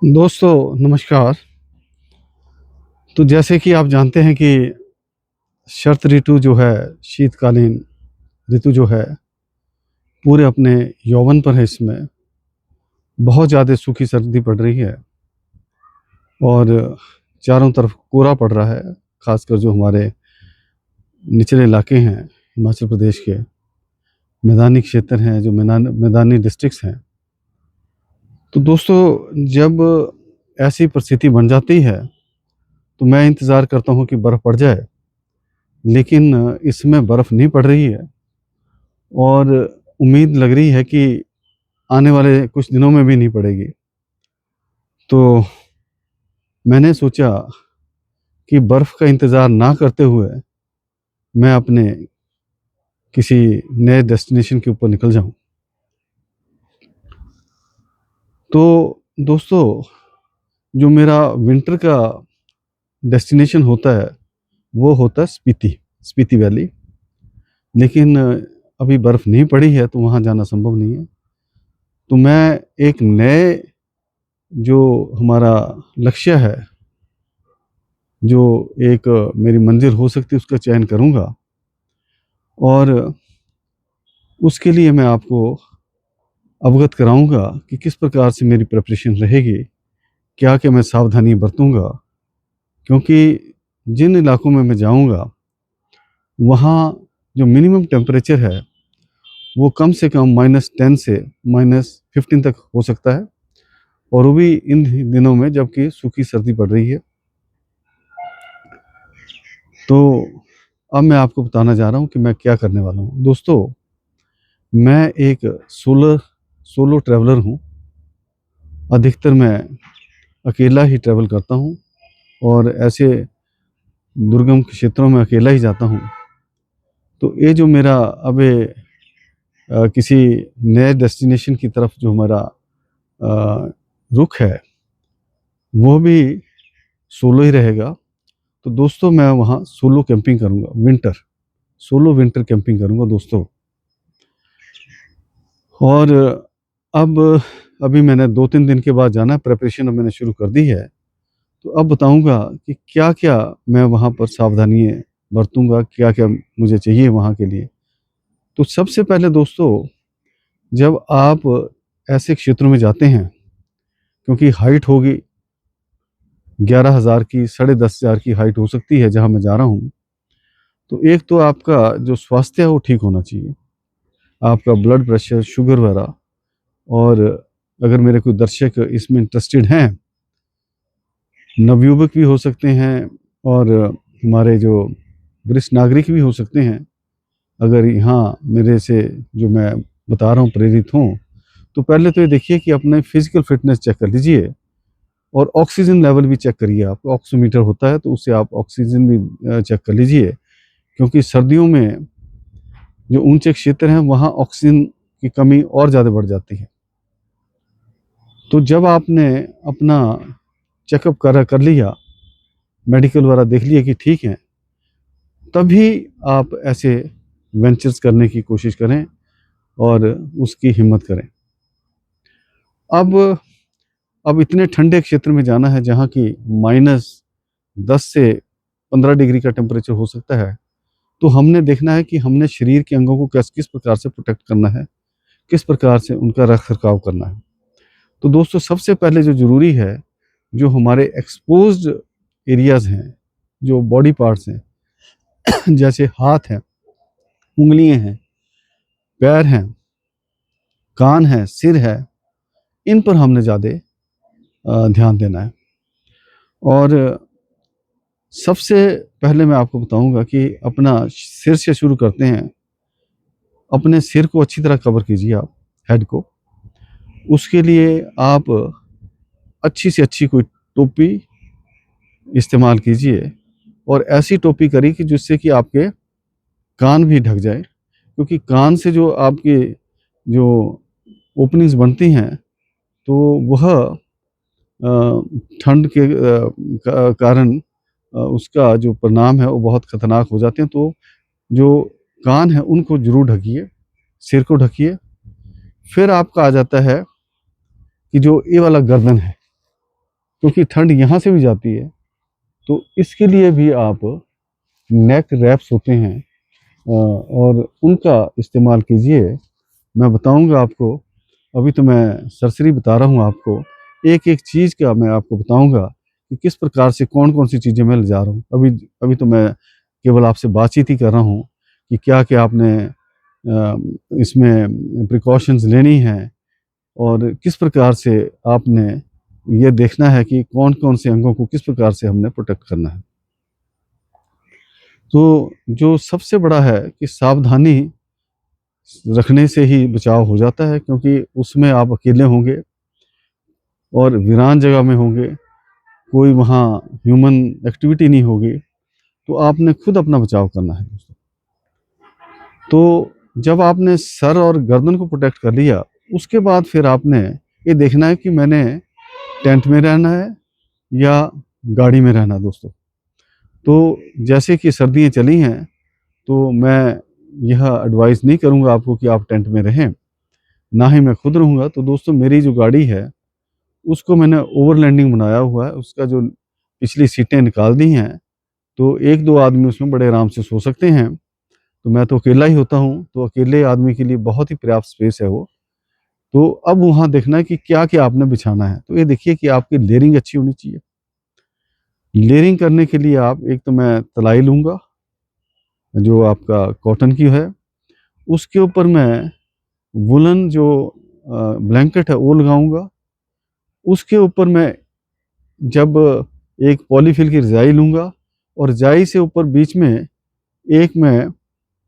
दोस्तों नमस्कार। तो जैसे कि आप जानते हैं कि शरद ऋतु जो है, शीतकालीन ऋतु जो है, पूरे अपने यौवन पर है इसमें। बहुत ज़्यादा सूखी सर्दी पड़ रही है और चारों तरफ कोहरा पड़ रहा है, ख़ासकर जो हमारे निचले इलाके हैं, हिमाचल प्रदेश के मैदानी क्षेत्र हैं, जो मैदानी डिस्ट्रिक्ट्स हैं। तो दोस्तों जब ऐसी परिस्थिति बन जाती है, तो मैं इंतज़ार करता हूँ कि बर्फ़ पड़ जाए, लेकिन इसमें बर्फ़ नहीं पड़ रही है और उम्मीद लग रही है कि आने वाले कुछ दिनों में भी नहीं पड़ेगी। तो मैंने सोचा कि बर्फ़ का इंतज़ार ना करते हुए मैं अपने किसी नए डेस्टिनेशन के ऊपर निकल जाऊँ। तो दोस्तों, जो मेरा विंटर का डेस्टिनेशन होता है, वो होता है स्पीति, स्पीति वैली। लेकिन अभी बर्फ़ नहीं पड़ी है, तो वहाँ जाना संभव नहीं है। तो मैं एक नए जो हमारा लक्ष्य है, जो एक मेरी मंज़िल हो सकती है, उसका चयन करूँगा और उसके लिए मैं आपको अवगत कराऊँगा कि किस प्रकार से मेरी प्रिपरेशन रहेगी, क्या-क्या मैं सावधानी बरतूँगा। क्योंकि जिन इलाकों में मैं जाऊँगा, वहाँ जो मिनिमम टेम्परेचर है, वो कम से कम -10 से -15 तक हो सकता है और वो भी इन दिनों में जबकि सूखी सर्दी पड़ रही है। तो अब मैं आपको बताना जा रहा हूँ कि मैं क्या करने वाला हूँ। दोस्तों, मैं एक सोलो ट्रैवलर हूँ। अधिकतर मैं अकेला ही ट्रैवल करता हूँ और ऐसे दुर्गम क्षेत्रों में अकेला ही जाता हूँ। तो ये जो मेरा अब किसी नए डेस्टिनेशन की तरफ जो हमारा रुख है, वो भी सोलो ही रहेगा। तो दोस्तों मैं वहाँ सोलो कैंपिंग करूँगा, सोलो विंटर कैंपिंग करूँगा दोस्तों। और अब अभी मैंने 2-3 दिन के बाद जाना है, प्रिपरेशन अब मैंने शुरू कर दी है। तो अब बताऊँगा कि क्या-क्या मैं वहाँ पर सावधानियाँ बरतूँगा, क्या-क्या मुझे चाहिए वहाँ के लिए। तो सबसे पहले दोस्तों, जब आप ऐसे क्षेत्रों में जाते हैं, क्योंकि हाइट होगी 11,000 की, साढ़े 10,000 की हाइट हो सकती है जहाँ मैं जा रहा हूँ। तो एक तो आपका जो स्वास्थ्य है वो ठीक होना चाहिए। आपका ब्लड प्रेशर, शुगर वगैरह। और अगर मेरे कोई दर्शक इसमें इंटरेस्टेड हैं, नवयुवक भी हो सकते हैं और हमारे जो वरिष्ठ नागरिक भी हो सकते हैं, अगर यहाँ मेरे से जो मैं बता रहा हूँ प्रेरित हों, तो पहले तो ये देखिए कि अपने फिज़िकल फ़िटनेस चेक कर लीजिए और ऑक्सीजन लेवल भी चेक करिए आप। ऑक्सीमीटर होता है, तो उससे आप ऑक्सीजन भी चेक कर लीजिए, क्योंकि सर्दियों में जो ऊँचे क्षेत्र हैं, वहाँ ऑक्सीजन की कमी और ज़्यादा बढ़ जाती है। तो जब आपने अपना चेकअप कर लिया, मेडिकल वगैरह देख लिया कि ठीक है, तभी आप ऐसे वेंचर्स करने की कोशिश करें और उसकी हिम्मत करें। अब अब इतने ठंडे क्षेत्र में जाना है जहाँ की -10 से 15 डिग्री का टेम्परेचर हो सकता है, तो हमने देखना है कि हमने शरीर के अंगों को किस प्रकार से प्रोटेक्ट करना है, किस प्रकार से उनका रख-रखाव करना है। तो दोस्तों सबसे पहले जो ज़रूरी है, जो हमारे एक्सपोज़्ड एरियाज़ हैं, जो बॉडी पार्ट्स हैं, जैसे हाथ हैं, उँगलियाँ हैं, पैर हैं, कान है, सिर है, इन पर हमने ज़्यादा ध्यान देना है। और सबसे पहले मैं आपको बताऊँगा कि अपना सिर से शुरू करते हैं। अपने सिर को अच्छी तरह कवर कीजिए आप, हेड को। उसके लिए आप अच्छी से अच्छी कोई टोपी इस्तेमाल कीजिए और ऐसी टोपी करिए कि जिससे कि आपके कान भी ढक जाए, क्योंकि कान से जो आपके जो ओपनिंग्स बनती हैं, तो वह ठंड के कारण उसका जो परिणाम है वो बहुत खतरनाक हो जाते हैं। तो जो कान है उनको ज़रूर ढकिए, सिर को ढकिए। फिर आपका आ जाता है कि जो ये वाला गर्दन है, क्योंकि ठंड यहाँ से भी जाती है। तो इसके लिए भी आप नेक रैप्स होते हैं और उनका इस्तेमाल कीजिए। मैं बताऊंगा आपको, अभी तो मैं सरसरी बता रहा हूँ आपको, एक एक चीज़ का मैं आपको बताऊंगा कि किस प्रकार से कौन कौन सी चीज़ें मैं ले जा रहा हूँ। अभी अभी तो मैं केवल आपसे बातचीत ही कर रहा हूँ कि क्या क्या आपने इसमें प्रिकॉशंस लेनी है और किस प्रकार से आपने ये देखना है कि कौन कौन से अंगों को किस प्रकार से हमने प्रोटेक्ट करना है। तो जो सबसे बड़ा है कि सावधानी रखने से ही बचाव हो जाता है, क्योंकि उसमें आप अकेले होंगे और वीरान जगह में होंगे, कोई वहाँ ह्यूमन एक्टिविटी नहीं होगी, तो आपने खुद अपना बचाव करना है दोस्तों। तो जब आपने सर और गर्दन को प्रोटेक्ट कर लिया, उसके बाद फिर आपने ये देखना है कि मैंने टेंट में रहना है या गाड़ी में रहना है दोस्तों। तो जैसे कि सर्दियाँ चली हैं, तो मैं यह एडवाइस नहीं करूँगा आपको कि आप टेंट में रहें, ना ही मैं खुद रहूँगा। तो दोस्तों, मेरी जो गाड़ी है उसको मैंने ओवरलैंडिंग बनाया हुआ है, उसका जो पिछली सीटें निकाल दी हैं, तो 1-2 आदमी उसमें बड़े आराम से सो सकते हैं। तो मैं तो अकेला ही होता हूँ, तो अकेले आदमी के लिए बहुत ही पर्याप्त स्पेस है वो। तो अब वहाँ देखना है कि क्या-क्या आपने बिछाना है। तो ये देखिए कि आपकी लेयरिंग अच्छी होनी चाहिए। लेयरिंग करने के लिए आप एक तो मैं तलाई लूँगा, जो आपका कॉटन की है, उसके ऊपर मैं वूलन जो ब्लैंकेट है वो लगाऊँगा। उसके ऊपर मैं जब एक पॉलीफिल की रज़ाई लूँगा और रज़ाई से ऊपर बीच में एक मैं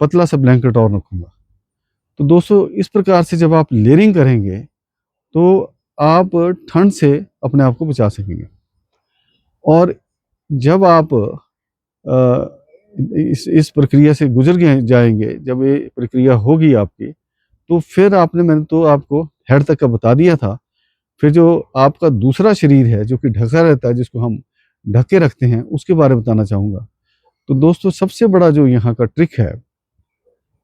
पतला सा ब्लैंकेट और रखूँगा। तो दोस्तों, इस प्रकार से जब आप लेयरिंग करेंगे, तो आप ठंड से अपने आप को बचा सकेंगे। और जब आप इस प्रक्रिया से गुज़र गए जाएँगे, जब ये प्रक्रिया होगी आपकी, तो फिर मैंने तो आपको हेड तक का बता दिया था। फिर जो आपका दूसरा शरीर है, जो कि ढका रहता है, जिसको हम ढक के रखते हैं, उसके बारे में बताना चाहूँगा। तो दोस्तों, सबसे बड़ा जो यहाँ का ट्रिक है,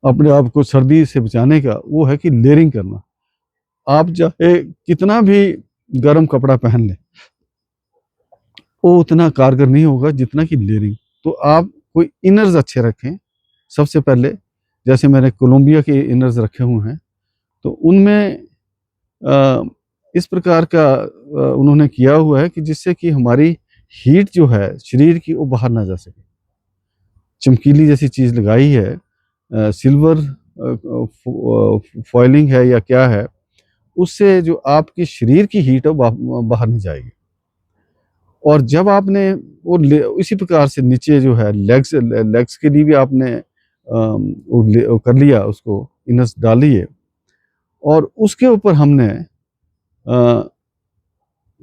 अपने आप को सर्दी से बचाने का, वो है कि लेयरिंग करना। आप चाहे कितना भी गर्म कपड़ा पहन लें, वो उतना कारगर नहीं होगा जितना कि लेयरिंग। तो आप कोई इनर्स अच्छे रखें, सबसे पहले। जैसे मैंने कोलंबिया के इनर्स रखे हुए हैं, तो उनमें अ, इस प्रकार का उन्होंने किया हुआ है कि जिससे कि हमारी हीट जो है शरीर की, वो बाहर ना जा सके। चमकीली जैसी चीज़ लगाई है, सिल्वर फॉइलिंग है या क्या है, उससे जो आपके शरीर की हीट है वो बाहर नहीं जाएगी। और जब आपने इसी प्रकार से नीचे जो है लेग्स के लिए भी आपने वो कर लिया, उसको इनर्स डाली है, और उसके ऊपर हमने अ,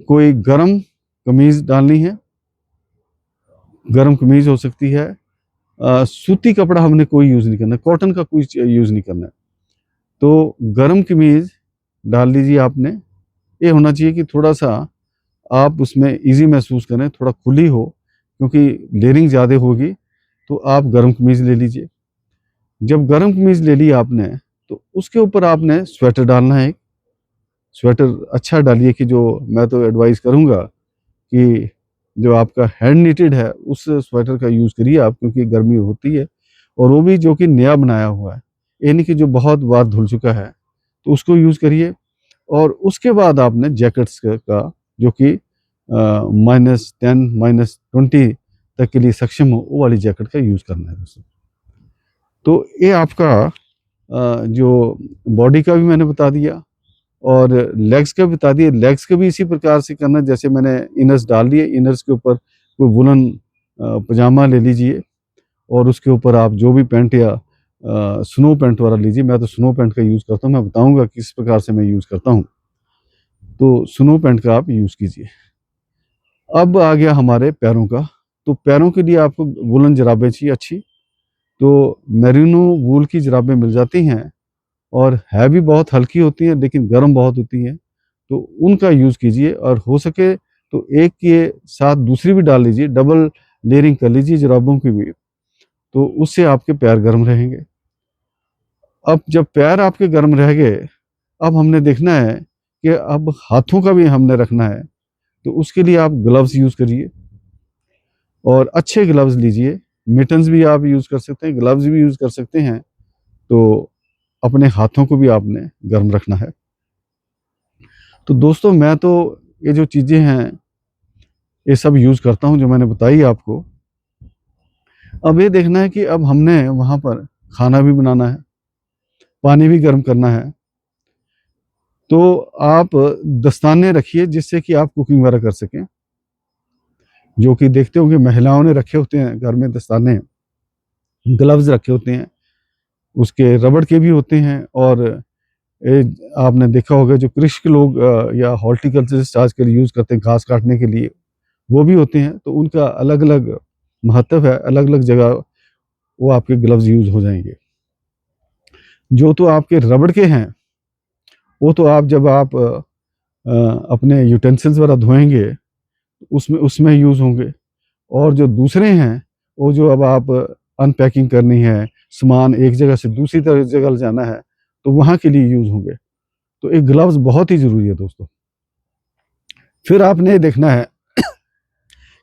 कोई गरम कमीज डालनी है। गरम कमीज हो सकती है, सूती कपड़ा हमने कोई यूज़ नहीं करना है, कॉटन का कोई यूज़ नहीं करना है। तो गरम कमीज डाल लीजिए आपने। ये होना चाहिए कि थोड़ा-सा आप उसमें ईज़ी महसूस करें, थोड़ा खुली हो, क्योंकि लेयरिंग ज़्यादा होगी, तो आप गरम कमीज ले लीजिए। जब गरम कमीज ले ली आपने, तो उसके ऊपर आपने स्वेटर डालना है एक। स्वेटर अच्छा डालिए कि जो मैं तो एडवाइस करूँगा कि जो आपका हैंड निटेड है, उस स्वेटर का यूज़ करिए आप, क्योंकि गर्मी होती है, और वो भी जो कि नया बनाया हुआ है। ये नहीं कि जो बहुत बार धुल चुका है, तो उसको यूज़ करिए। और उसके बाद आपने जैकेट्स का जो कि -10 -20 तक के लिए सक्षम हो, वो वाली जैकेट का यूज़ करना है दोस्तों। तो ये आपका जो बॉडी का भी मैंने बता दिया और लेग्स का भी बता दिया। लेग्स का भी इसी प्रकार से करना है, जैसे मैंने इनर्स डाल दिए, इनर्स के ऊपर कोई वूलन पजामा ले लीजिए और उसके ऊपर आप जो भी पैंट या स्नो पैंट वाला लीजिए। मैं तो स्नो पैंट का यूज़ करता हूँ, मैं बताऊँगा किस प्रकार से मैं यूज़ करता हूँ। तो स्नो पैंट का आप यूज़ कीजिए। अब आ गया हमारे पैरों का, तो पैरों के लिए आपको वूलन जुराबें चाहिए अच्छी। तो मेरिनो वूल की जुराबें मिल जाती हैं और है भी बहुत हल्की होती हैं, लेकिन गर्म बहुत होती हैं, तो उनका यूज़ कीजिए। और हो सके तो एक के साथ दूसरी भी डाल लीजिए, डबल लेयरिंग कर लीजिए जुराबों की भी, तो उससे आपके पैर गर्म रहेंगे। अब जब पैर आपके गर्म रह गए, अब हमने देखना है कि अब हाथों का भी हमने रखना है। तो उसके लिए आप ग्लव्स यूज़ करिए और अच्छे ग्लव्स लीजिए। मिटन्स भी आप यूज़ कर सकते हैं, ग्लव्स भी यूज़ कर सकते हैं। तो अपने हाथों को भी आपने गर्म रखना है। तो दोस्तों मैं तो ये जो चीज़ें हैं ये सब यूज़ करता हूँ जो मैंने बताई आपको। अब ये देखना है कि अब हमने वहाँ पर खाना भी बनाना है, पानी भी गर्म करना है। तो आप दस्ताने रखिए जिससे कि आप कुकिंग वगैरह कर सकें। जो कि देखते होंगे महिलाओं ने रखे होते हैं घर में दस्ताने, ग्लव्स रखे होते हैं, उसके रबड़ के भी होते हैं। और आपने देखा होगा जो कृषि लोग या हॉर्टिकल्चरिस्ट आजकल यूज़ करते हैं घास काटने के लिए, वो भी होते हैं। तो उनका अलग-अलग महत्व है, अलग-अलग जगह वो आपके ग्लव्स यूज़ हो जाएँगे। जो तो आपके रबड़ के हैं, वो तो आप जब आप अपने यूटेंसिल्स वगैरह धोएँगे, उसमें उसमें यूज़ होंगे। और जो दूसरे हैं, वो जो अब आप अनपैकिंग करनी है, सामान एक जगह से दूसरी जगह ले जाना है, तो वहाँ के लिए यूज़ होंगे। तो एक ग्लव्स बहुत ही ज़रूरी है दोस्तों। फिर आपने देखना है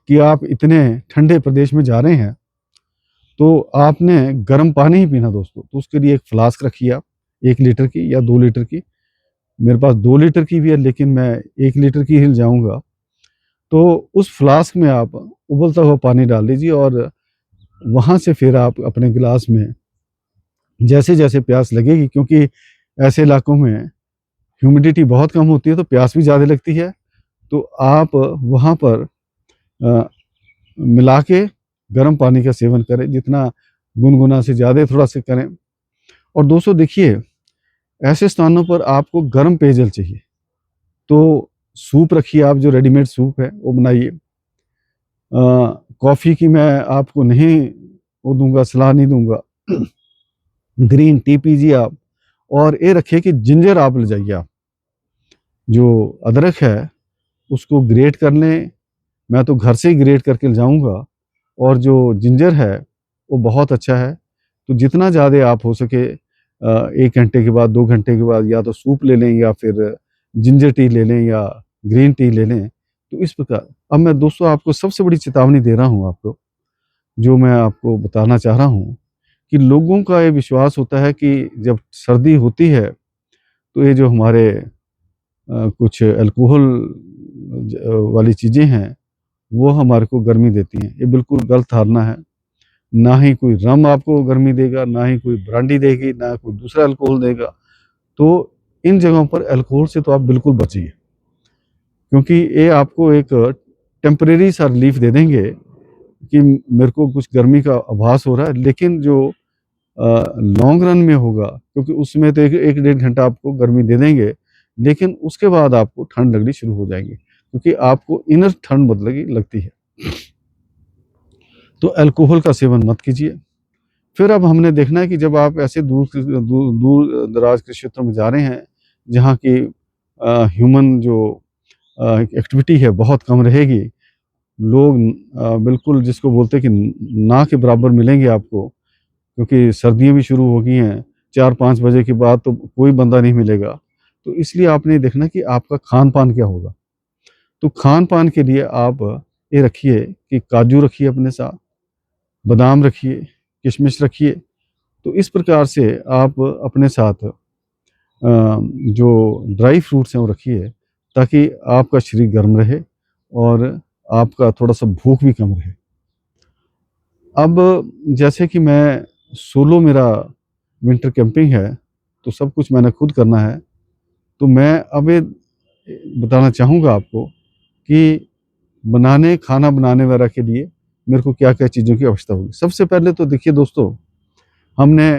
कि आप इतने ठंडे प्रदेश में जा रहे हैं, तो आपने गर्म पानी ही पीना दोस्तों। तो उसके लिए एक फ्लास्क रखिए आप, 1 लीटर की या 2 लीटर की। मेरे पास 2 लीटर की भी है, लेकिन मैं 1 लीटर की ही ले जाऊँगा। तो उस फ्लास्क में आप उबलता हुआ पानी डाल दीजिए और वहाँ से फिर आप अपने गिलास में जैसे-जैसे प्यास लगेगी, क्योंकि ऐसे इलाकों में ह्यूमिडिटी बहुत कम होती है, तो प्यास भी ज़्यादा लगती है। तो आप वहाँ पर अ, मिला के गर्म पानी का सेवन करें, जितना गुनगुना से ज़्यादा थोड़ा-सा करें। और दोस्तों देखिए, ऐसे स्थानों पर आपको गर्म पेयजल चाहिए, तो सूप रखिए आप, जो रेडीमेड सूप है, वो बनाइए। कॉफ़ी की मैं आपको नहीं वो दूँगा, सलाह नहीं दूँगा। ग्रीन टी पीजिए आप। और ये रखिए कि जिंजर आप ले जाइए आप। जो अदरक है, उसको ग्रेट कर लें, मैं तो घर से ही ग्रेट करके ले जाऊँगा। और जो जिंजर है, वो बहुत अच्छा है। तो जितना ज़्यादा आप हो सके 1 घंटे के बाद, 2 घंटे के बाद या तो सूप ले लें या फिर जिंजर टी ले लें या ग्रीन टी ले लें। तो इस प्रकार अब मैं दोस्तों आपको सबसे बड़ी चेतावनी दे रहा हूँ आपको, जो मैं आपको बताना चाह रहा हूँ कि लोगों का ये विश्वास होता है कि जब सर्दी होती है, तो ये जो हमारे कुछ अल्कोहल वाली चीज़ें हैं, वो हमारे को गर्मी देती हैं। ये बिल्कुल गलत धारणा है। ना ही कोई रम आपको गर्मी देगा, ना ही कोई ब्रांडी देगी, ना कोई दूसरा अल्कोहल देगा। तो इन जगहों पर अल्कोहल से तो आप बिल्कुल बचिए, क्योंकि ये आपको एक टेम्परेरी सा रिलीफ दे देंगे कि मेरे को कुछ गर्मी का आभास हो रहा है। लेकिन जो लॉन्ग रन में होगा, क्योंकि उसमें तो 1 डेढ़ घंटा आपको गर्मी दे देंगे, लेकिन उसके बाद आपको ठंड लगनी शुरू हो जाएगी, क्योंकि आपको इनर ठंड लगती है। तो अल्कोहल का सेवन मत कीजिए। फिर अब हमने देखना है कि जब आप ऐसे दूर दराज के क्षेत्रों में जा रहे हैं, जहाँ की ह्यूमन जो एक्टिविटी है बहुत कम रहेगी, लोग बिल्कुल जिसको बोलते हैं कि ना के बराबर मिलेंगे आपको, क्योंकि सर्दियाँ भी शुरू हो गई हैं। 4-5 बजे के बाद तो कोई बंदा नहीं मिलेगा। तो इसलिए आपने देखना कि आपका खान-पान क्या होगा। तो खान-पान के लिए आप ये रखिए कि काजू रखिए अपने साथ, बादाम रखिए, किशमिश रखिए। तो इस प्रकार से आप अपने साथ जो ड्राई फ्रूट्स हैं वो रखिए, ताकि आपका शरीर गर्म रहे और आपका थोड़ा-सा भूख भी कम रहे। अब जैसे कि मैं सोलो मेरा विंटर कैंपिंग है, तो सब कुछ मैंने खुद करना है। तो मैं अब ये बताना चाहूँगा आपको कि खाना बनाने वगैरह के लिए मेरे को क्या-क्या चीज़ों की आवश्यकता होगी। सबसे पहले तो देखिए दोस्तों, हमने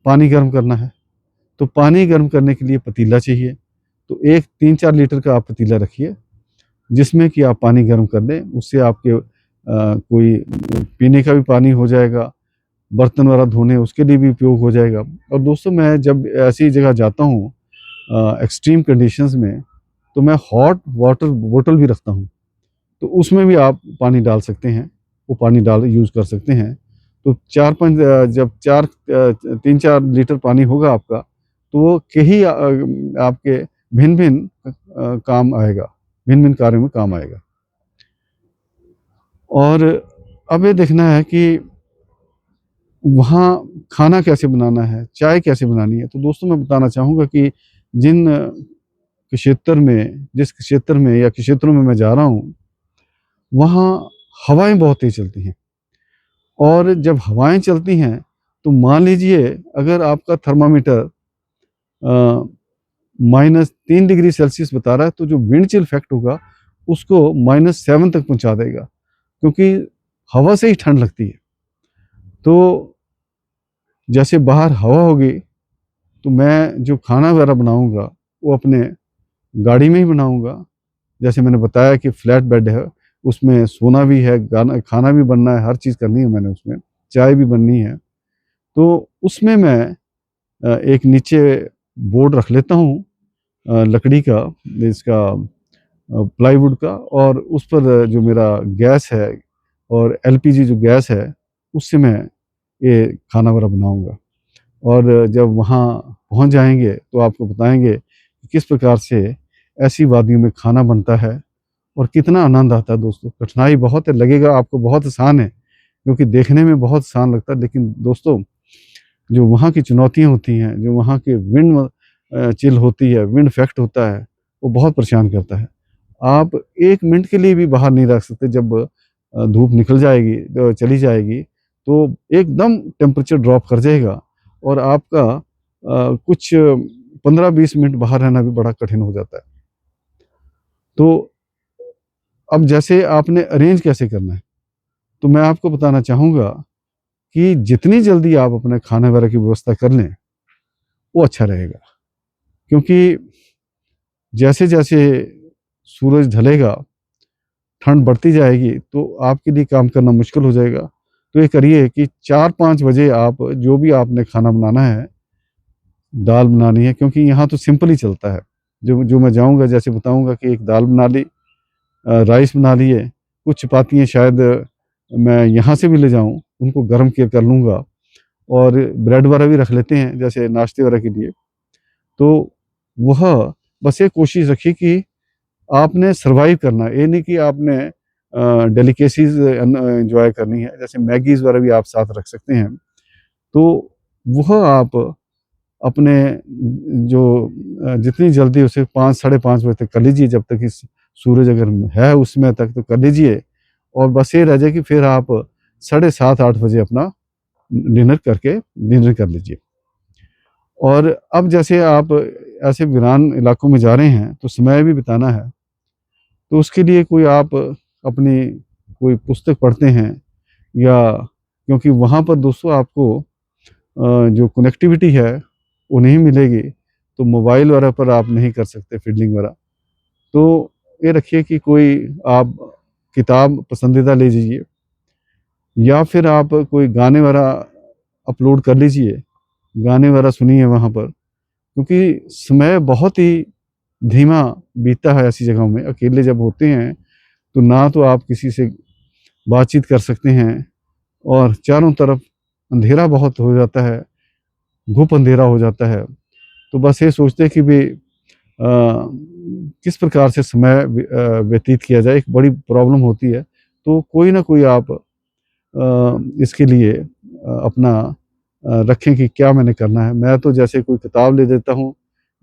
पानी गर्म करना है। तो पानी गर्म करने के लिए पतीला चाहिए। तो एक 3-4 लीटर का आप पतीला रखिए, जिसमें कि आप पानी गर्म कर दें। उससे आपके कोई पीने का भी पानी हो जाएगा, बर्तन वगैरह धोने उसके लिए भी उपयोग हो जाएगा। और दोस्तों मैं जब ऐसी जगह जाता हूँ एक्सट्रीम कंडीशंस में, तो मैं हॉट वाटर बॉटल भी रखता हूँ। तो उसमें भी आप पानी डाल सकते हैं, वो पानी डाल यूज़ कर सकते हैं। तो 4-5 जब 3-4 लीटर पानी होगा आपका, तो वो आपके भिन्न-भिन्न काम आएगा, भिन्न-भिन्न कार्यों में काम आएगा। और अब ये देखना है कि वहाँ खाना कैसे बनाना है, चाय कैसे बनानी है। तो दोस्तों मैं बताना चाहूँगा कि जिस क्षेत्र में या क्षेत्रों में मैं जा रहा हूँ, वहाँ हवाएँ बहुत तेज़ चलती हैं। और जब हवाएँ चलती हैं, तो मान लीजिए अगर आपका थर्मामीटर -3 डिग्री सेल्सियस बता रहा है, तो जो विंड चिल इफ़ेक्ट होगा, उसको -7 तक पहुँचा देगा, क्योंकि हवा से ही ठंड लगती है। तो जैसे बाहर हवा होगी, तो मैं जो खाना वगैरह बनाऊँगा, वो अपने गाड़ी में ही बनाऊँगा। जैसे मैंने बताया कि फ्लैट बेड है, उसमें सोना भी है, खाना भी बनना है, हर चीज़ करनी है मैंने उसमें, चाय भी बननी है। तो उसमें मैं एक नीचे बोर्ड रख लेता हूँ लकड़ी का, इसका प्लाईवुड का, और उस पर जो मेरा गैस है और एलपीजी जो गैस है, उससे मैं ये खाना वगैरह बनाऊँगा। और जब वहाँ पहुँच जाएँगे, तो आपको बताएँगे कि किस प्रकार से ऐसी वादियों में खाना बनता है और कितना आनंद आता है दोस्तों। कठिनाई बहुत है, लगेगा आपको बहुत आसान है, क्योंकि देखने में बहुत आसान लगता है, लेकिन दोस्तों जो वहाँ की चुनौतियाँ होती हैं, जो वहाँ के चिल होती है, विंड इफ़ेक्ट होता है, वो बहुत परेशान करता है। आप 1 मिनट के लिए भी बाहर नहीं रख सकते। जब धूप निकल जाएगी, चली जाएगी, तो एकदम टेम्परेचर ड्रॉप कर जाएगा और आपका कुछ 15-20 मिनट बाहर रहना भी बड़ा कठिन हो जाता है। तो अब जैसे आपने अरेंज कैसे करना है, तो मैं आपको बताना चाहूँगा कि जितनी जल्दी आप अपने खाने वगैरह की व्यवस्था कर लें, वो अच्छा रहेगा। क्योंकि जैसे-जैसे सूरज ढलेगा, ठंड बढ़ती जाएगी, तो आपके लिए काम करना मुश्किल हो जाएगा। तो ये करिए कि 4-5 बजे आप जो भी आपने खाना बनाना है, दाल बनानी है, क्योंकि यहाँ तो सिंपल ही चलता है। जो जो मैं जाऊँगा, जैसे बताऊँगा कि एक दाल बना ली, राइस बना लिए, कुछ चपातियाँ शायद मैं यहाँ से भी ले जाऊँ, उनको गरम किया कर लूँगा, और ब्रेड वगैरह भी रख लेते हैं, जैसे नाश्ते वगैरह के लिए। तो वह बस ये कोशिश रखिए कि आपने सर्वाइव करना है, ये नहीं कि आपने डेलिकेसीज़ एन्जॉय करनी है, जैसे मैगीज़ वगैरह भी आप साथ रख सकते हैं। तो वह आप अपने जो जितनी जल्दी उसे 5 साढ़े 5 बजे तक कर लीजिए, जब तक इस सूरज अगर है उस समय तक तो कर लीजिए, और बस ये रह जाए कि फिर आप साढ़े 7-8 बजे अपना डिनर कर लीजिए। और अब जैसे आप ऐसे वीरान इलाकों में जा रहे हैं, तो समय भी बिताना है, तो उसके लिए कोई आप अपनी कोई पुस्तक पढ़ते हैं, या क्योंकि वहाँ पर दोस्तों आपको जो कनेक्टिविटी है वो नहीं मिलेगी, तो मोबाइल वगैरह पर आप नहीं कर सकते फील्डिंग वगैरह। तो ये रखिए कि कोई आप किताब पसंदीदा ले लीजिए, या फिर आप कोई गाने वगैरह अपलोड कर लीजिए, गाने वगैरह सुनिए वहाँ पर, क्योंकि समय बहुत ही धीमा बीतता है ऐसी जगहों में। अकेले जब होते हैं, तो ना तो आप किसी से बातचीत कर सकते हैं, और चारों तरफ अंधेरा बहुत हो जाता है, घुप अंधेरा हो जाता है। तो बस ये सोचते हैं कि भई किस प्रकार से समय व्यतीत किया जाए, एक बड़ी प्रॉब्लम होती है। तो कोई ना कोई आप इसके लिए अपना रखें कि क्या मैंने करना है। मैं तो जैसे कोई किताब ले लेता हूँ,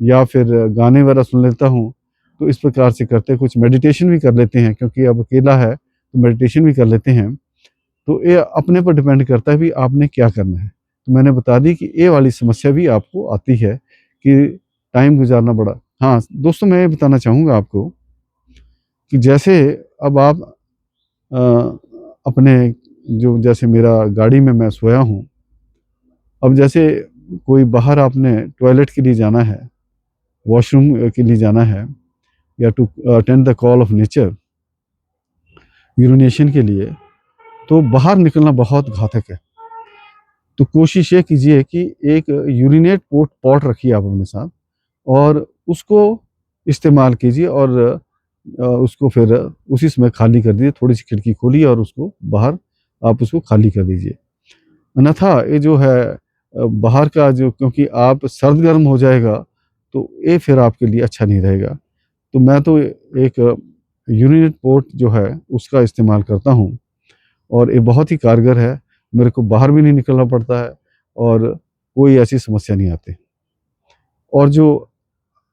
या फिर गाने वगैरह सुन लेता हूँ। तो इस प्रकार से करते कुछ मेडिटेशन भी कर लेते हैं, क्योंकि अब अकेला है, तो मेडिटेशन भी कर लेते हैं। तो ये अपने पर डिपेंड करता है भी आपने क्या करना है। तो मैंने बता दी कि ये वाली समस्या भी आपको आती है कि टाइम गुज़ारना बड़ा। हाँ, दोस्तों मैं ये बताना चाहूँगा आपको कि जैसे अब आप अ, अपने जो जैसे मेरा गाड़ी में मैं सोया हूँ, अब जैसे कोई बाहर आपने टॉयलेट के लिए जाना है, वॉशरूम के लिए जाना है, या to attend the call of nature, urination के लिए, तो बाहर निकलना बहुत घातक है। तो कोशिश ये कीजिए कि एक यूरिनेट पॉट रखिए आप अपने साथ, और उसको इस्तेमाल कीजिए, और उसको फिर उसी समय खाली कर दीजिए। थोड़ी-सी खिड़की खोलिए और उसको बाहर आप उसको खाली कर दीजिए। अन्यथा ये जो है बाहर का जो, क्योंकि आप सर्द-गर्म हो जाएगा, तो ये फिर आपके लिए अच्छा नहीं रहेगा। तो मैं तो एक यूरिनेट पोर्ट जो है उसका इस्तेमाल करता हूँ, और ये बहुत ही कारगर है। मेरे को बाहर भी नहीं निकलना पड़ता है और कोई ऐसी समस्या नहीं आती। और जो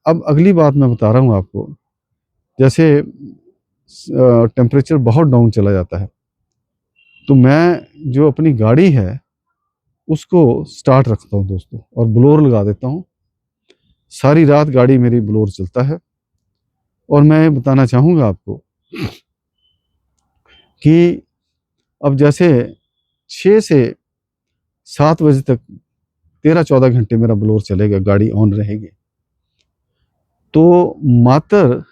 अब अगली बात मैं बता रहा हूँ आपको, जैसे टेम्परेचर बहुत डाउन चला जाता है, तो मैं जो अपनी गाड़ी है उसको स्टार्ट रखता हूँ दोस्तों, और ब्लोअर लगा देता हूँ। सारी रात गाड़ी मेरी ब्लोअर चलता है। और मैं बताना चाहूँगा आपको कि अब जैसे 6 से 7 बजे तक 13-14 घंटे मेरा ब्लोअर चलेगा, गाड़ी ऑन रहेगी, तो मात्र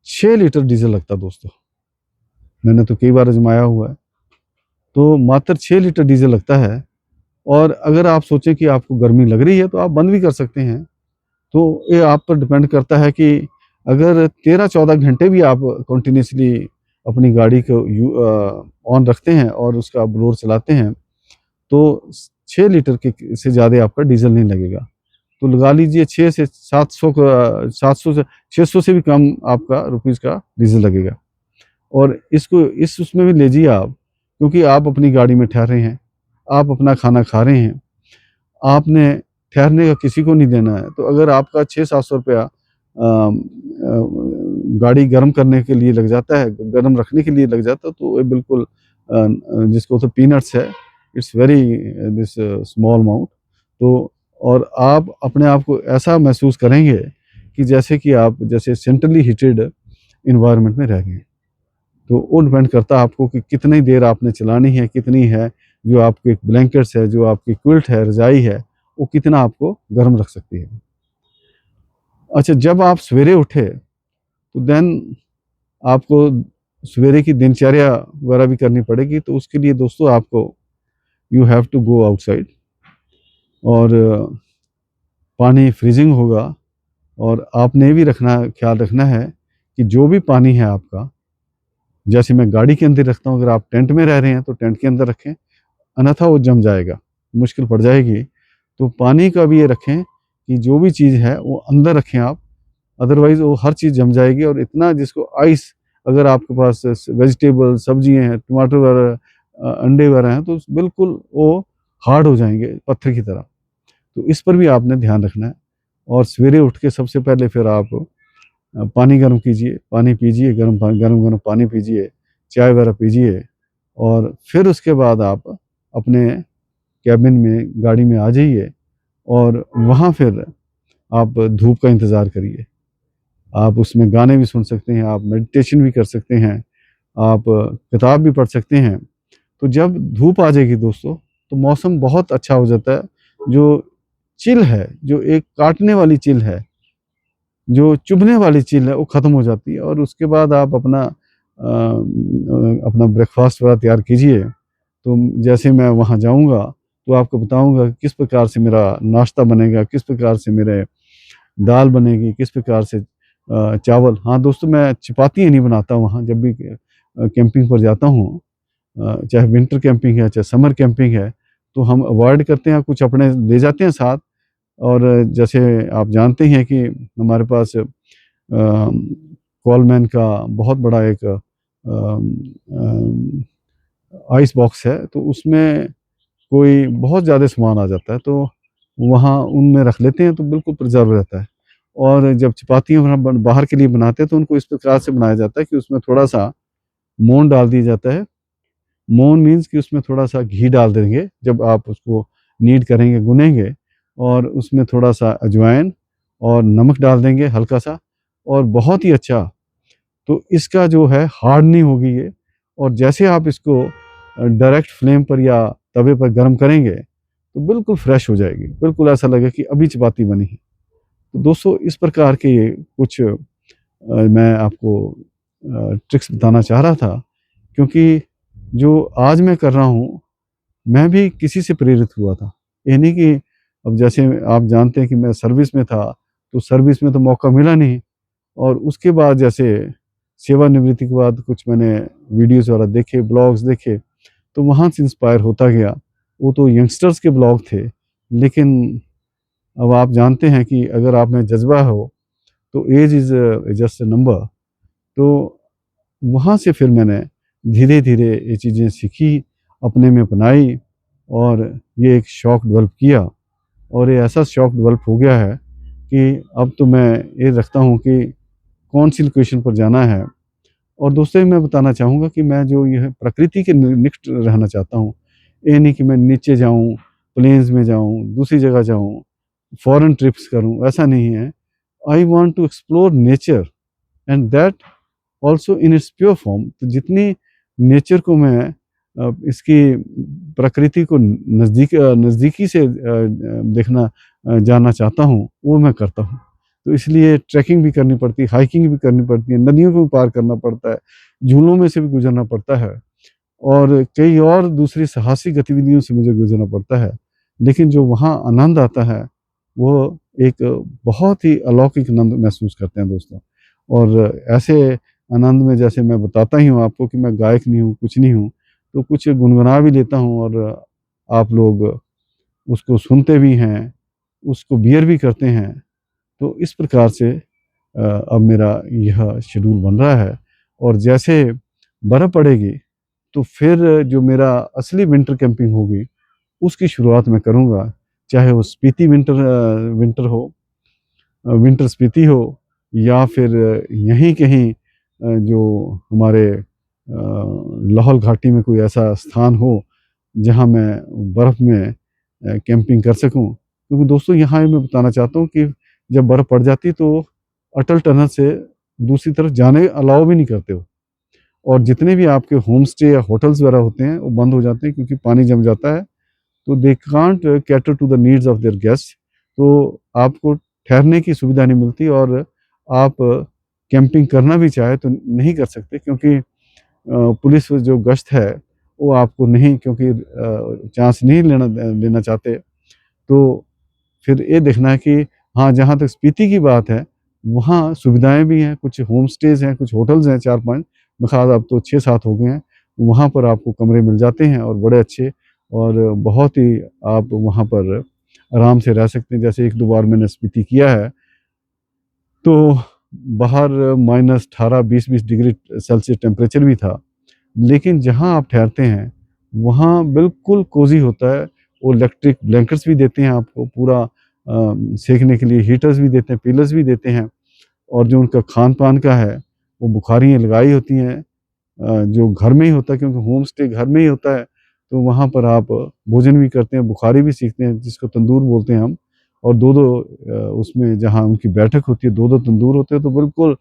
6 लीटर डीजल लगता है दोस्तों। मैंने तो कई बार आजमाया हुआ है, तो मात्र 6 लीटर डीजल लगता है। और अगर आप सोचें कि आपको गर्मी लग रही है तो आप बंद भी कर सकते हैं। तो ये आप पर डिपेंड करता है कि अगर 13-14 घंटे भी आप कंटिन्यूसली अपनी गाड़ी को ऑन रखते हैं और उसका ब्लोअर चलाते हैं, तो 6 लीटर के से ज़्यादा आपका डीजल नहीं लगेगा। तो लगा लीजिए 6 से 700 का, 700 से 600 से भी कम आपका रुपीज़ का डीजल लगेगा। और इसको इस उसमें भी लीजिए आप, क्योंकि आप अपनी गाड़ी में ठहरे हैं, आप अपना खाना खा रहे हैं, आपने ठहरने का किसी को नहीं देना है। तो अगर आपका 600-700 रुपया गाड़ी गर्म करने के लिए लग जाता है, गर्म रखने के लिए लग जाता है, तो ये बिल्कुल जिसको तो पीनट्स है, it's very this small amount. तो और आप अपने आप को ऐसा महसूस करेंगे कि जैसे कि आप जैसे सेंट्रली हीटेड एनवायरनमेंट में रह गए। तो वो डिपेंड करता है आपको कि कितनी देर आपने चलानी है, कितनी है जो आपके ब्लैंकेट्स है, जो आपकी क्विल्ट है, रज़ाई है, वो कितना आपको गर्म रख सकती है। अच्छा, जब आप सवेरे उठे तो देन आपको सवेरे की दिनचर्या वगैरह भी करनी पड़ेगी। तो उसके लिए दोस्तों आपको you have to go outside, और पानी फ्रीजिंग होगा। और आपने ये भी ख्याल रखना है कि जो भी पानी है आपका, जैसे मैं गाड़ी के अंदर रखता हूँ, अगर आप टेंट में रह रहे हैं तो टेंट के अंदर रखें, अन्यथा वो जम जाएगा, मुश्किल पड़ जाएगी। तो पानी का भी ये रखें कि जो भी चीज़ है वो अंदर रखें आप, अदरवाइज़ वो हर चीज़ जम जाएगी। और इतना जिसको आइस, अगर आपके पास वेजिटेबल सब्जियाँ हैं, टमाटर वगैरह, अंडे वगैरह हैं, तो बिल्कुल वो हार्ड हो जाएंगे पत्थर की तरह। तो इस पर भी आपने ध्यान रखना है। और सवेरे उठ के सबसे पहले फिर आप पानी गर्म कीजिए, पानी पीजिए, गर्म पानी पीजिए, चाय वगैरह पीजिए, और फिर उसके बाद आप अपने केबिन में, गाड़ी में आ जाइए, और वहाँ फिर आप धूप का इंतज़ार करिए। आप उसमें गाने भी सुन सकते हैं, आप मेडिटेशन भी कर सकते हैं, आप किताब भी पढ़ सकते हैं। तो जब धूप आ जाएगी दोस्तों, तो मौसम बहुत अच्छा हो जाता है। जो चिल है, जो एक काटने वाली चिल है, जो चुभने वाली चिल है, वो ख़त्म हो जाती है। और उसके बाद आप अपना ब्रेकफ़ास्ट वगैरह तैयार कीजिए। तो जैसे मैं वहाँ जाऊँगा तो आपको बताऊँगा कि किस प्रकार से मेरा नाश्ता बनेगा, किस प्रकार से मेरे दाल बनेगी, किस प्रकार से चावल। हाँ दोस्तों, मैं चपातियाँ नहीं बनाता वहाँ जब भी कैंपिंग पर जाता हूँ। चाहे विंटर कैंपिंग है, चाहे समर कैंपिंग है, तो हम अवॉइड करते हैं, कुछ अपने ले जाते हैं साथ। और जैसे आप जानते हैं कि हमारे पास कोलमैन का बहुत बड़ा एक आइस बॉक्स है, तो उसमें कोई बहुत ज़्यादा सामान आ जाता है, तो वहाँ उनमें रख लेते हैं, तो बिल्कुल प्रिज़र्व रहता है। और जब चपातियाँ बाहर के लिए बनाते हैं तो उनको इस प्रकार से बनाया जाता है कि उसमें थोड़ा-सा मोन डाल दिया जाता है। मोन मीन्स कि उसमें थोड़ा-सा घी डाल देंगे जब आप उसको नीड करेंगे, गुनेंगे, और उसमें थोड़ा-सा अजवाइन और नमक डाल देंगे हल्का-सा, और बहुत ही अच्छा। तो इसका जो है हार्ड नहीं होगी ये। और जैसे आप इसको डायरेक्ट फ्लेम पर या तवे पर गरम करेंगे, तो बिल्कुल फ्रेश हो जाएगी, बिल्कुल ऐसा लगेगा कि अभी चपाती बनी है। तो दोस्तों, इस प्रकार के ये कुछ मैं आपको ट्रिक्स बताना चाह रहा था, क्योंकि जो आज मैं कर रहा हूँ, मैं भी किसी से प्रेरित हुआ था। ये नहीं कि अब जैसे आप जानते हैं कि मैं सर्विस में था, तो सर्विस में तो मौका मिला नहीं, और उसके बाद जैसे सेवानिवृत्ति के बाद कुछ मैंने वीडियोज़ वगैरह देखे, ब्लॉग्स देखे, तो वहाँ से इंस्पायर होता गया। वो तो यंगस्टर्स के ब्लॉग थे, लेकिन अब आप जानते हैं कि अगर आप में जज़्बा हो, तो age is just a number. तो वहाँ से फिर मैंने धीरे धीरे ये चीज़ें सीखी, अपने में अपनाई, और ये एक शौक़ डेवलप किया, और ये ऐसा शौक़ डेवलप हो गया है कि अब तो मैं ये रखता हूँ कि कौन सी लोकेशन पर जाना है। और दोस्तों, मैं बताना चाहूँगा कि मैं जो यह प्रकृति के निकट रहना चाहता हूँ। ये नहीं कि मैं नीचे जाऊँ, प्लेन्स में जाऊँ, दूसरी जगह जाऊँ, फॉरेन ट्रिप्स करूँ, ऐसा नहीं है। I want to explore nature and that also in its pure form. तो जितनी नेचर को मैं इसकी प्रकृति को नज़दीकी से देखना जानना चाहता हूँ, वो मैं करता हूँ। तो इसलिए ट्रैकिंग भी करनी पड़ती है, हाइकिंग भी करनी पड़ती है, नदियों को भी पार करना पड़ता है, झीलों में से भी गुज़रना पड़ता है, और कई और दूसरी साहसिक गतिविधियों से मुझे गुज़रना पड़ता है। लेकिन जो वहाँ आनंद आता है, वो एक बहुत ही अलौकिक आनंद महसूस करते हैं दोस्तों। और ऐसे आनंद में, जैसे मैं बताता ही हूँ आपको कि मैं गायक नहीं हूँ, कुछ नहीं हूँ, तो कुछ गुनगुना भी लेता हूँ, और आप लोग उसको सुनते भी हैं, उसको बियर भी करते हैं। तो इस प्रकार से अब मेरा यह शेड्यूल बन रहा है, और जैसे बर्फ़ पड़ेगी, तो फिर जो मेरा असली विंटर कैंपिंग होगी, उसकी शुरुआत मैं करूँगा। चाहे वो स्पीति विंटर हो, विंटर स्पीति हो, या फिर यहीं कहीं जो हमारे लाहौल घाटी में कोई ऐसा स्थान हो, जहाँ मैं बर्फ़ में कैंपिंग कर सकूँ। क्योंकि दोस्तों, यहाँ मैं बताना चाहता हूँ कि जब बर्फ़ पड़ जाती है, तो अटल टनल से दूसरी तरफ जाने अलाउ भी नहीं करते वो, और जितने भी आपके होम स्टे या होटल्स वगैरह होते हैं, वो बंद हो जाते हैं, क्योंकि पानी जम जाता है। तो they can't cater to the needs of their guest. तो आपको ठहरने की सुविधा नहीं मिलती, और आप कैंपिंग करना भी चाहे तो नहीं कर सकते, क्योंकि पुलिस जो गश्त है, वो आपको नहीं, क्योंकि चांस नहीं लेना चाहते। तो फिर ये देखना है कि हाँ, जहाँ तक स्पीति की बात है, वहाँ सुविधाएँ भी हैं, कुछ होम स्टेज़ हैं, कुछ होटल्स हैं 4-5, ख़ास अब तो 6-7 हो गए हैं। वहाँ पर आपको कमरे मिल जाते हैं, और बड़े अच्छे, और बहुत ही आप वहाँ पर आराम से रह सकते हैं। जैसे 1-2 बार मैंने स्पीति किया है, तो बाहर -18, 20-20 डिग्री सेल्सियस टेम्परेचर भी था। लेकिन जहाँ आप ठहरते हैं, वहाँ बिल्कुल कोज़ी होता है। वो इलेक्ट्रिक ब्लैंकेट्स भी देते हैं आपको, पूरा सेंकने के लिए हीटर्स भी देते हैं, पिलर्स भी देते हैं, और जो उनका खान-पान का है, वो बुखारियाँ लगाई होती हैं, जो घर में ही होता है, क्योंकि होम स्टे घर में ही होता है। तो वहाँ पर आप भोजन भी करते हैं, बुखारी भी सीखते हैं, जिसको तंदूर बोलते हैं हम, और 2-2 उसमें जहाँ उनकी बैठक होती है, 2-2 तंदूर होते हैं, तो बिल्कुल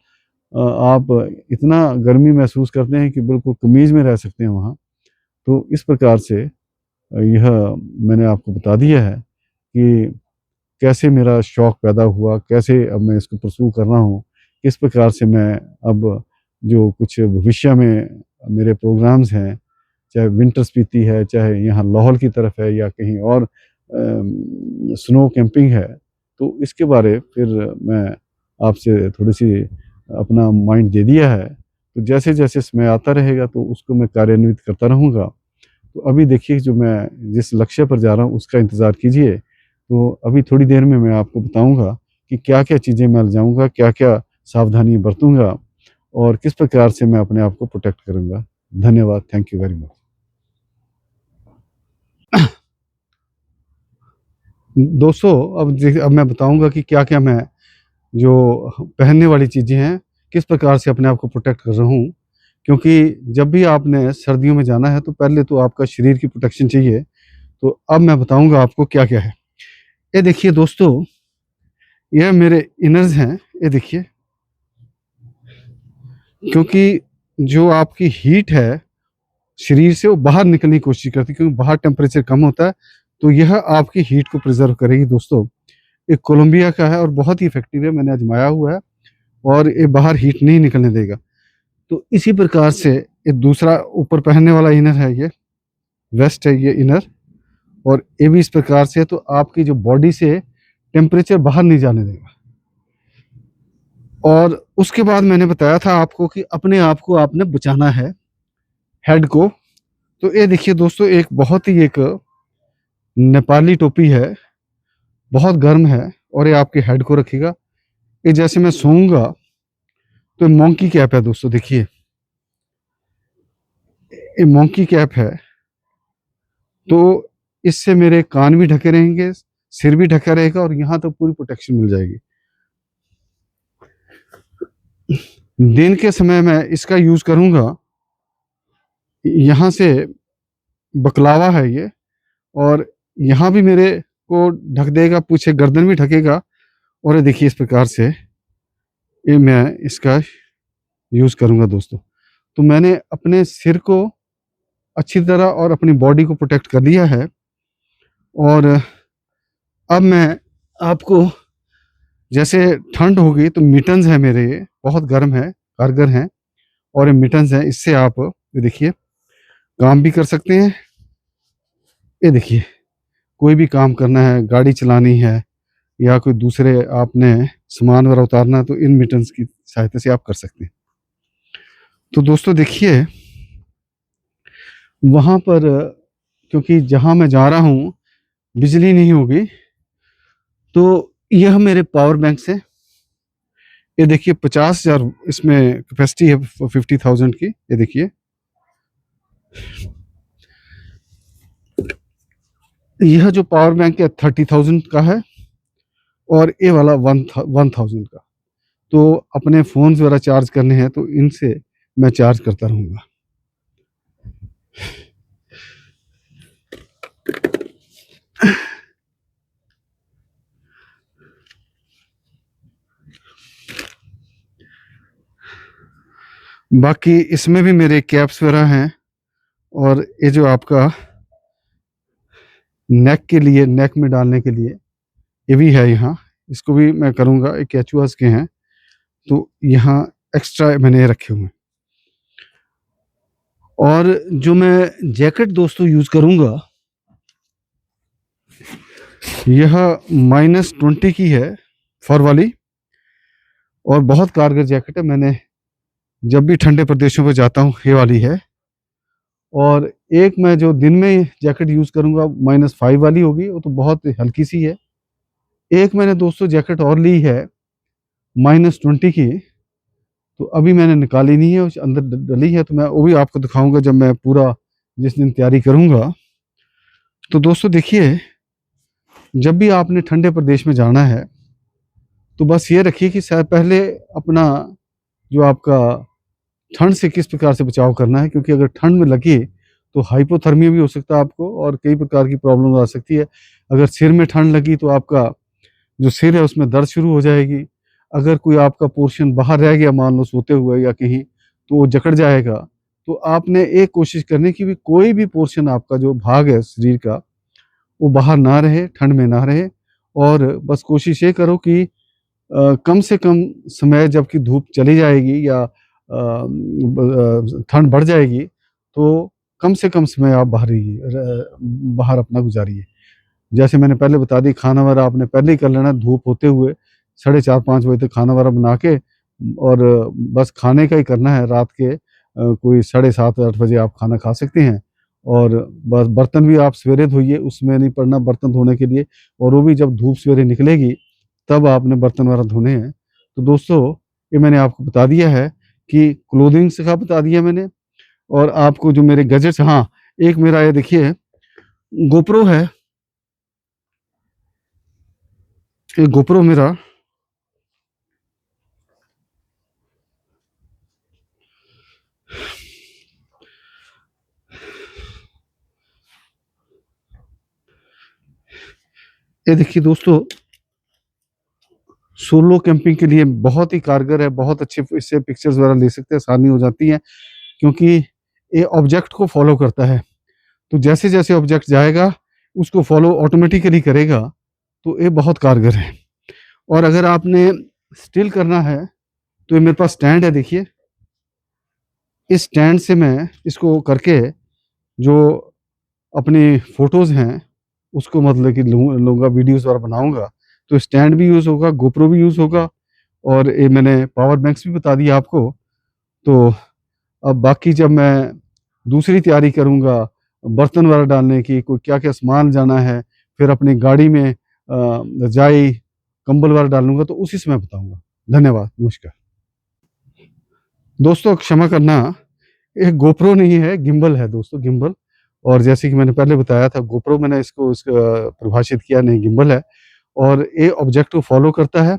आप इतना गर्मी महसूस करते हैं कि बिल्कुल कमीज़ में रह सकते हैं वहाँ। तो इस प्रकार से यह मैंने आपको बता दिया है कि कैसे मेरा शौक़ पैदा हुआ, कैसे अब मैं इसको परस्यू कर रहा हूँ, किस प्रकार से मैं अब जो कुछ भविष्य में मेरे प्रोग्राम्स हैं, चाहे विंटर स्पीति है, चाहे यहाँ लाहौल की तरफ है, या कहीं और स्नो कैंपिंग है, तो इसके बारे फिर मैं आपसे थोड़ी-सी अपना माइंड दे दिया है। तो जैसे-जैसे समय आता रहेगा, तो उसको मैं कार्यान्वित करता रहूँगा। तो अभी देखिए, जो मैं जिस लक्ष्य पर जा रहा हूँ, उसका इंतज़ार कीजिए। तो अभी थोड़ी देर में मैं आपको बताऊँगा कि क्या-क्या चीज़ें मैं ले जाऊँगा, क्या-क्या सावधानियाँ बरतूँगा, और किस प्रकार से मैं अपने आप को प्रोटेक्ट करूँगा। धन्यवाद। Thank you very much. दोस्तों, अब मैं बताऊँगा कि क्या-क्या मैं जो पहनने वाली चीज़ें हैं, किस प्रकार से अपने आप को प्रोटेक्ट कर रहा हूँ। क्योंकि जब भी आपने सर्दियों में जाना है, तो पहले तो आपका शरीर की प्रोटेक्शन चाहिए। तो अब मैं बताऊँगा आपको क्या-क्या है। ये देखिए दोस्तों, ये मेरे इनर्स हैं, ये देखिए। क्योंकि जो आपकी हीट है, शरीर से वो बाहर निकलने की कोशिश करती है, क्योंकि बाहर टेम्परेचर कम होता है, तो यह आपकी हीट को प्रिज़र्व करेगी दोस्तों। ये कोलंबिया का है, और बहुत ही इफ़ेक्टिव है, मैंने आज़माया हुआ है, और ये बाहर हीट नहीं निकलने देगा। तो इसी प्रकार से ये दूसरा ऊपर पहनने वाला इनर है, ये वेस्ट है, ये इनर, और ये भी इस प्रकार से है, तो आपकी जो बॉडी से टेम्परेचर बाहर नहीं जाने देगा। और उसके बाद मैंने बताया था आपको कि अपने आप को आपने बचाना है, हेड को। तो ये देखिए दोस्तों, एक बहुत ही एक नेपाली टोपी है, बहुत गर्म है, और ये आपके हेड को रखेगा। ये जैसे मैं सोऊँगा, तो मंकी कैप है दोस्तों, देखिए। ये मोंकी कैप है, तो इससे मेरे कान भी ढके रहेंगे, सिर भी ढका रहेगा और यहाँ तो पूरी प्रोटेक्शन मिल जाएगी। दिन के समय मैं इसका यूज़ करूँगा, यहाँ से बकलावा है ये, और यहाँ भी मेरे को ढक देगा, पीछे गर्दन भी ढकेगा। और ये देखिए इस प्रकार से ये मैं इसका यूज़ करूँगा दोस्तों। तो मैंने अपने सिर को अच्छी तरह और अपनी बॉडी को प्रोटेक्ट कर लिया है। और अब मैं आपको, जैसे ठंड होगी तो मिटन्स है मेरे, ये बहुत गर्म है, कारगर हैं, और ये मिटन्स हैं, इससे आप ये देखिए काम भी कर सकते हैं। ये देखिए कोई भी काम करना है, गाड़ी चलानी है या कोई दूसरे आपने सामान वगैरह उतारना है, तो इन मिटन्स की सहायता से आप कर सकते हैं। तो दोस्तों देखिए वहाँ पर, क्योंकि जहाँ मैं जा रहा हूँ बिजली नहीं होगी, तो यह मेरे पावर बैंक से, ये देखिए 50,000 इसमें कैपेसिटी है 50,000 की। ये देखिए यह जो पावर बैंक है 30,000 का है, और ये वाला 1,000 का। तो अपने फ़ोन वगैरह चार्ज करने हैं तो इनसे मैं चार्ज करता रहूँगा। बाकी इसमें भी मेरे कैप्स वगैरह हैं, और ये जो आपका नेक के लिए, नेक में डालने के लिए ये भी है यहाँ, इसको भी मैं करूँगा। ये कैचुआस के हैं, तो यहाँ एक्स्ट्रा मैंने रखे हुए हैं। और जो मैं जैकेट दोस्तों यूज़ करूँगा, यह -20 की है, फर वाली, और बहुत कारगर जैकेट है। मैंने जब भी ठंडे प्रदेशों में जाता हूँ ये वाली है। और एक मैं जो दिन में जैकेट यूज़ करूँगा -5 वाली होगी, वो तो बहुत हल्की सी है। एक मैंने दोस्तों जैकेट और ली है -20 की, तो अभी मैंने निकाली नहीं है, उस अंदर डली है, तो मैं वो भी आपको दिखाऊंगा जब मैं पूरा जिस दिन तैयारी करूंगा। तो दोस्तों देखिए जब भी आपने ठंडे प्रदेश में जाना है तो बस ये रखिए कि शायद पहले अपना जो आपका ठंड से किस प्रकार से बचाव करना है, क्योंकि अगर ठंड में लगे तो हाइपोथर्मिया भी हो सकता है आपको, और कई प्रकार की प्रॉब्लम आ सकती है। अगर सिर में ठंड लगी तो आपका जो सिर है उसमें दर्द शुरू हो जाएगी। अगर कोई आपका पोर्शन बाहर रह गया, मान लो सोते हुए या कहीं, तो वो जकड़ जाएगा। तो आपने एक कोशिश करनी कि भी कोई भी पोर्शन आपका जो भाग है शरीर का, वो बाहर ना रहे, ठंड में ना रहे। और बस कोशिश ये करो कि कम से कम समय, जबकि धूप चली जाएगी या ठंड बढ़ जाएगी, तो कम से कम समय आप बाहर रहिए, बाहर अपना गुजारिए। जैसे मैंने पहले बता दी, खाना वगैरह आपने पहले ही कर लेना, धूप होते हुए 4:30-5 बजे तक खाना वगैरह बना के, और बस खाने का ही करना है। रात के कोई 7:30-8 बजे आप खाना खा सकते हैं। और बस बर्तन भी आप सवेरे धोइए, उसमें नहीं पड़ना बर्तन धोने के लिए, और वो भी जब धूप सवेरे निकलेगी तब आपने बर्तन वगैरह धोने हैं। तो दोस्तों ये मैंने आपको बता दिया है कि क्लोथिंग्स का बता दिया मैंने। और आपको जो मेरे गैजेट्स, हाँ, एक मेरा ये देखिए गोप्रो है, ये गोप्रो मेरा, ये देखिए दोस्तों सोलो कैंपिंग के लिए बहुत ही कारगर है, बहुत अच्छे इससे पिक्चर्स वगैरह ले सकते हैं, आसानी हो जाती है, क्योंकि ये ऑब्जेक्ट को फॉलो करता है। तो जैसे जैसे ऑब्जेक्ट जाएगा उसको फॉलो ऑटोमेटिकली करेगा, तो ये बहुत कारगर है। और अगर आपने स्टिल करना है तो ये मेरे पास स्टैंड है, देखिए इस स्टैंड से मैं इसको करके जो अपनी फ़ोटोज़ हैं उसको मतलब कि लूँगा, वीडियोज़ वगैरह बनाऊँगा। तो स्टैंड भी यूज़ होगा, गोप्रो भी यूज़ होगा, और ये मैंने पावर बैंक्स भी बता दिया आपको। तो अब बाकी जब मैं दूसरी तैयारी करूँगा बर्तन वगैरह डालने की, कोई क्या-क्या सामान जाना है, फिर अपनी गाड़ी में रज़ाई, कंबल वगैरह डालूँगा, तो उसी समय बताऊँगा। धन्यवाद, नमस्कार। दोस्तों क्षमा करना, ये गोप्रो नहीं है, गिम्बल है दोस्तों, गिम्बल। और जैसे कि मैंने पहले बताया था, गोप्रो मैंने इसको परिभाषित किया नहीं, गिम्बल है। और ये ऑब्जेक्ट को फॉलो करता है।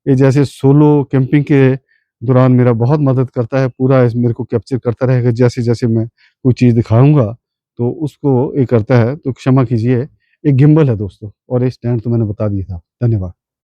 ये जैसे सोलो कैंपिंग के दौरान मेरा बहुत मदद करता है, पूरा मेरे को कैप्चर करता रहेगा। जैसे जैसे मैं कोई चीज़ दिखाऊंगा तो उसको ये करता है। तो क्षमा कीजिए, एक गिम्बल है दोस्तों, और ये स्टैंड तो मैंने बता दिया था। धन्यवाद।